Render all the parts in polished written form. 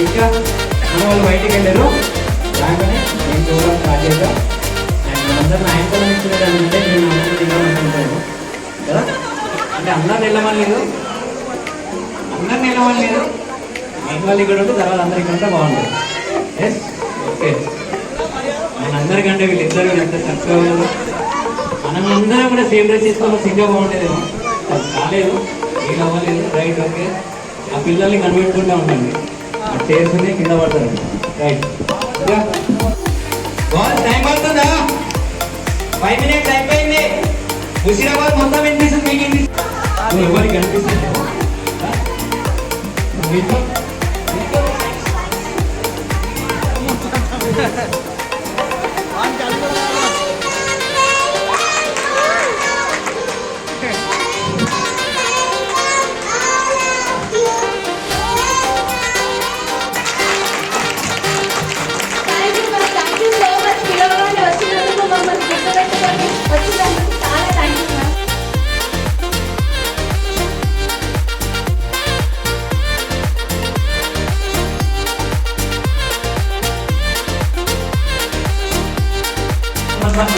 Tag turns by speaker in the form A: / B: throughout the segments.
A: ఇంకా మన వాళ్ళు బయటికి వెళ్ళారు రాగానే నేను ప్రోగ్రామ్ స్టార్ట్ చేద్దాం. అండ్ మనందరం నాయకులను ఇచ్చినట్టు నేను అందరూ దిగాలనుకుంటాను కదా. అంటే అందరిని వెళ్ళమని లేదు, అందరిని వెళ్ళమని లేదు. మెయిన్ వాళ్ళు ఇక్కడ ఉంటే తర్వాత అందరు ఇక్కడ ఉంటే బాగుంటుంది. Yes okay. మనందరికంటే వీళ్ళిద్దరు ఎంత చక్కగా ఉన్నారు. మనం అందరం కూడా సేమ్ డ్రెస్ చేసుకొని సింగా బాగుండేదేమో, అది కాలేదు, ఏం అవ్వలేదు. Right okay. ఆ పిల్లల్ని కనిపెట్టుకుంటూ ఉండండి, చేసుకుని కింద పడతారు. రైట్ టైం పడుతుందా? 5 minutes అయిపోయింది. ముషిరాబాద్ మొత్తం వినిపిస్తుంది, మీకు వినిపిస్తుంది, ఎవరికి కనిపిస్తుంది.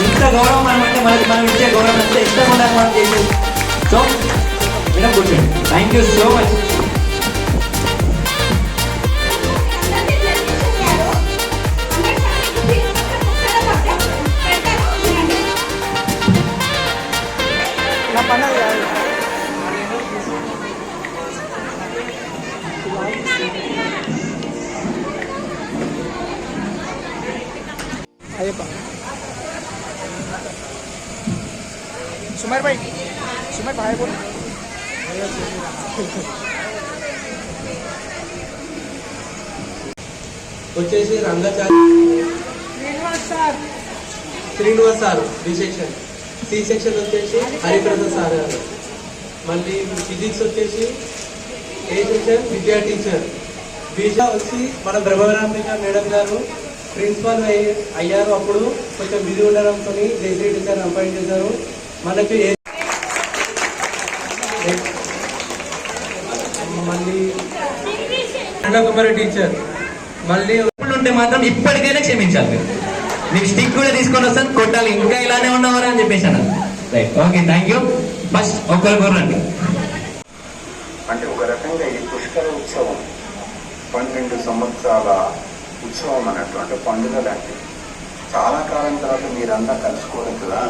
A: ఇంత గౌరవం అనమంటే మనకి మనం ఇచ్చే గౌరవం అంతా ఇష్టం ఉండాలి మనం చేసేది. సో మేడం కూర్చోండి. Thank you so much.
B: Sumer भाई, सुमेर भाई बोल।
C: వచ్చేసి Rangachari Srinivas sir B section, C section వచ్చేసి హరిప్రసాద్ సార్ గారు, మళ్ళీ ఫిజిక్స్ వచ్చేసి ఏ సెక్షన్ విద్యా టీచర్, బీజా వచ్చి మన బ్రహ్మరాంబిక మేడం గారు ప్రిన్సిపల్ అయ్యారు. అప్పుడు కొంచెం బిజీ ఉండడంతో జయశ్రీ టీచర్ అపాయింట్ చేశారు. మనకి మళ్ళీ కుమారి టీచర్, మళ్ళీ
A: ఉంటే మాత్రం ఇప్పటికైనా క్షమించాలి. మీకు స్టిక్ కూడా తీసుకొని వస్తాను, కొట్టాలి, ఇంకా ఇలానే ఉన్నవారా అని చెప్పేసాను. Right okay, thank you. First ఒకరు రండి.
D: అంటే ఒక రకంగా ఈ పుష్కర ఉత్సవం 12 సంవత్సరాల ఉత్సవం అన్నట్టు, అంటే పండుగ లాంటిది. చాలా కాలం తర్వాత మీరంతా కలుసుకోవడం కదా,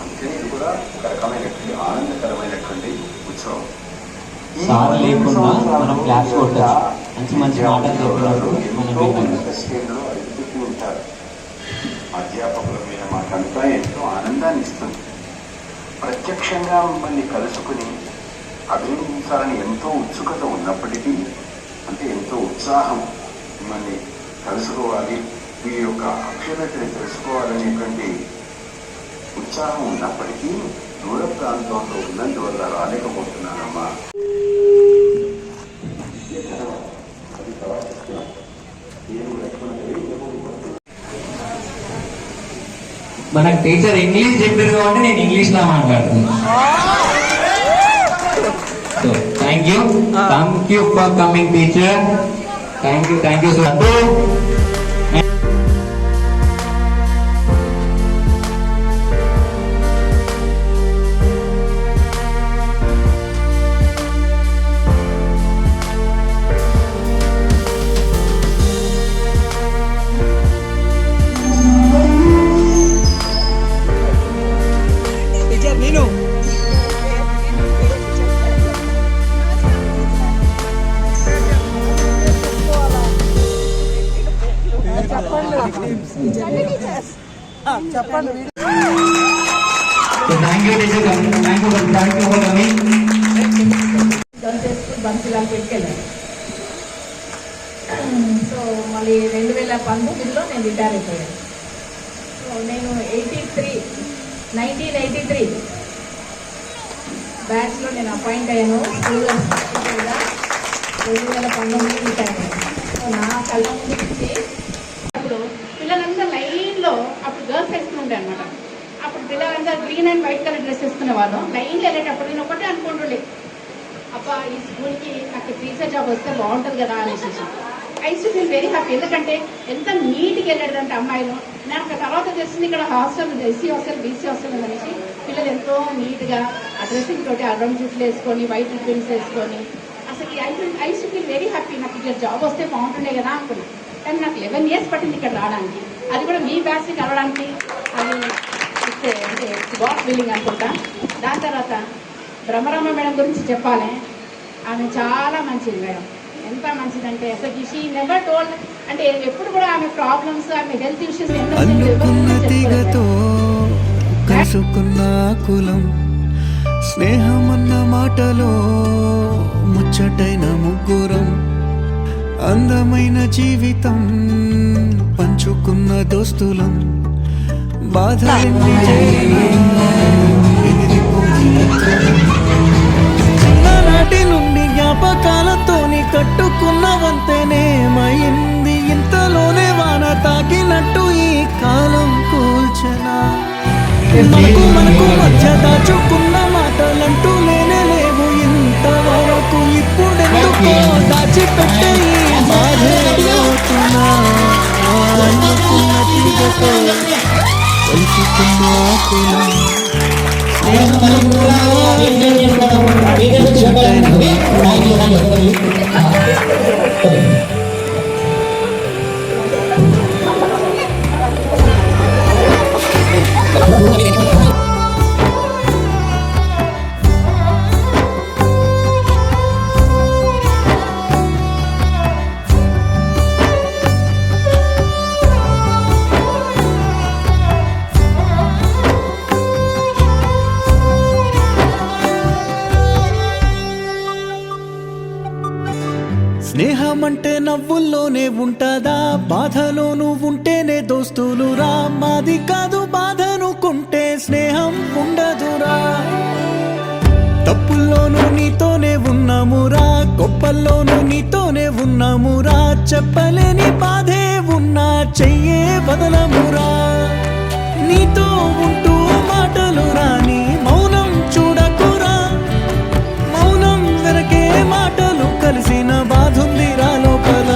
D: అందుకని ఇది కూడా ఒక రకమైనటువంటి ఆనందకరమైనటువంటి ఉత్సవం. అడుగుతూ ఉంటారు. అధ్యాపకుల మీద మాకంతా ఎంతో ఆనందాన్ని ఇస్తుంది. ప్రత్యక్షంగా మిమ్మల్ని కలుసుకుని అభినందించాలని ఎంతో ఉత్సుకత ఉన్నప్పటికీ, అంటే ఎంతో ఉత్సాహం, మిమ్మల్ని కలుసుకోవాలి, మీ యొక్క అక్షరతని తెలుసుకోవాలనేటువంటి ఉత్సాహం ఉన్నప్పటికీ దూర ప్రాంతంలో ఉన్నందువల్ల రాలేకపోతున్నానమ్మా. అది ప్రవర్తిస్తున్నాం.
A: మనకు టీచర్ ఇంగ్లీష్ చెప్పారు కాబట్టి నేను ఇంగ్లీష్ లో మాట్లాడుతున్నాను. So thank you for coming teacher. Thank you sir.
B: చెప్పండి.
E: బంతిలాగా పెట్టుకెళ్ళాను. సో మళ్ళీ 2019లో నేను రిటైర్ అయిపోయాను. సో నేను 1983 బ్యాచ్లో నేను అపాయింట్ అయ్యాను. స్కూల్ 2019 రిటైర్ అయ్యాను. సో నా కళ్ళ ముందు నుంచి అప్పుడు పిల్లలంతా లైన్లో, అప్పుడు గర్ల్స్ హై స్కూల్ ఉండే అనమాట. అప్పుడు పిల్లలంతా green and white colour dress వేసుకునే వాళ్ళం. లైన్లో వెళ్ళేటప్పుడు నేను ఒకటే అనుకుంటుండే, అబ్బా ఈ స్కూల్కి నాకు టీచర్ జాబ్ వస్తే బాగుంటుంది కదా అనేసి. I to feel very happy. ఎందుకంటే ఎంత నీట్గా వెళ్ళాడంటే అమ్మాయిలు. నాకు తర్వాత తెలిసింది ఇక్కడ hostel SC hostel BC hostel అనేసి పిల్లలు ఎంతో నీట్గా ఆ డ్రెస్సింగ్ తోటి అల్లం జుట్లు వేసుకొని వైట్ రిబ్బన్స్ వేసుకొని అసలు I to feel very happy. నాకు ఇక్కడ జాబ్ వస్తే బాగుంటుండే కదా అనుకున్నాను. కానీ నాకు 11 years పట్టింది ఇక్కడ రావడానికి. అది కూడా మీ బ్యాచ్ని కలవడానికి. అది అంటే గాడ్ ఫీలింగ్ అనుకుంటా. దాని తర్వాత బ్రహ్మరామ మేడం గురించి చెప్పాలి. ఆమె చాలా మంచిది మేడం. ఎంత మంచిదంటే అసలు షీ నెవర్ టోల్డ్, అంటే ఎప్పుడు కూడా ఆమె ప్రాబ్లమ్స్ ఆమె హెల్త్ ఇష్యూస్
F: తీగతో కలుసుకున్న కులం స్నేహమన్న మాటలో ముచ్చటైన ముగ్గురం అందమైన జీవితం పంచుకున్న దోస్తులం బాధలెన్ని చిన్ననాటి నుండి జ్ఞాపకాలతోని కట్టుకున్న వంతెనేమైంది ఇంతలోనే వాన తాకినట్టు ఈ కాలం కూల్చనా మనకు మధ్య దాచుకున్న మాటలంటూ లేనే లేవు ఇంతవరకు ఇప్పుడెందుకో దాచిపెట్టే ఈ బాధేతున్నా అనుకున్న తీగతో కలుసుకున్న కులం స్నేహమంటే నవ్వుల్లోనే ఉంటదా బాధలోనూ ఉంటేనే దోస్తులురా మాది కాదు బాధనుకుంటే స్నేహం ఉండదురా తప్పుల్లోనూ నీతోనే ఉన్నామురా గొప్పల్లోనూ నీతోనే ఉన్నామురా చెప్పలేని బాధే ఉన్నా చెయ్యే బదలమురా నీతో ఉంటూ మాటలు రాని మౌనం చూడకురా మౌనం వెనకే మాటలు కలిసిన బాధుందిరా లోపల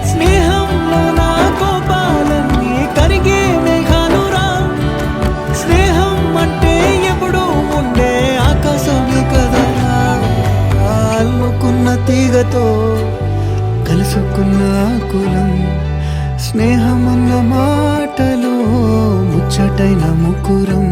F: స్నేహంలో నా కోపాలన్నీ కరిగే మేఘాలురా స్నేహం అంటే ఎప్పుడూ ఉండే ఆకాశమే కదరా అల్లుకున్న తీగతో కలుసుకున్న కులం స్నేహమన్న మాటలో ముచ్చటైన ముగ్గురం